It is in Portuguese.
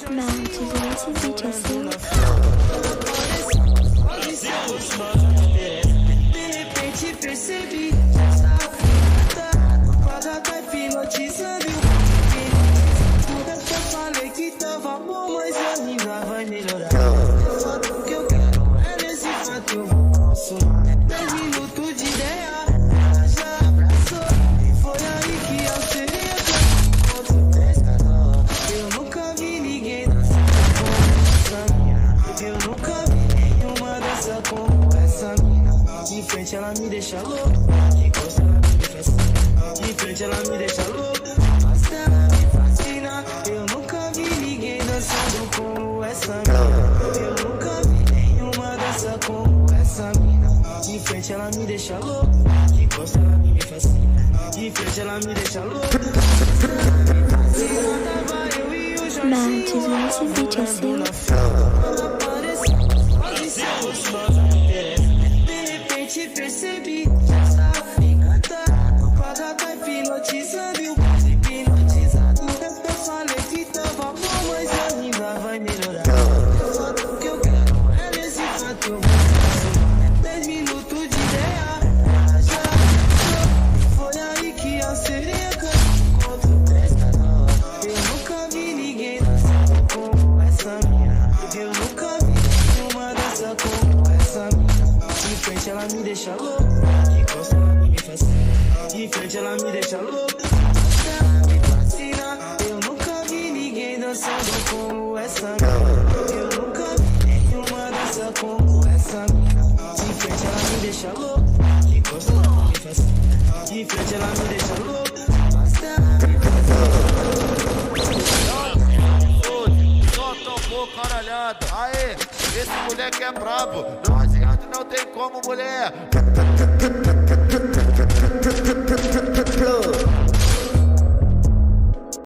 Mentes, esse beat é seu. De repente percebi essa fita quadra tá hipnotizando. Tudo que eu falei que tava bom, mas ainda vai melhorar. O que eu quero é nesse fato eu posso. 10 minutos de ideia, já abraçou. E foi aí que eu serei outro pescador. Eu nunca vi ninguém dançar como essa mina. Eu nunca vi nenhuma dança como essa mina. De frente ela me deixa louco, de costa ela me fascina. De frente ela me deixa louco, mas ela me fascina. Eu nunca vi ninguém dançando como essa mina. Eu nunca vi nenhuma dança como essa mina. De frente ela me deixa louco, de costa ela me fascina. De frente ela me deixa louco, mas ela me fascina. Tava eu e o Jorginho. Mentes, esse beat é seu. De repente percebi essa ficada quadra tá hipnotizando e o quase hipnotizado. Eu falei que tava bom, mas ainda vai melhorar. O que eu quero é nesse fato eu vou. 10 minutos de ideia, já passou. Foi aí que a sereia contra o pescador. Eu nunca vi ninguém dançando como essa mina. Eu nunca vi nenhuma dança como essa mina. De frente ela me deixa louco, de costa ela me fascina. De frente ela me deixa louco, ela me fascina. Eu nunca vi ninguém dançando como essa mina. Eu nunca vi nenhuma dança como essa mina. De frente ela me deixa louco, de costa ela me fascina. De frente ela me deixa louco, mas ela me fascina. Só tocou caralhada. Aê, esse moleque é brabo. Não adianta, não tem como, mulher.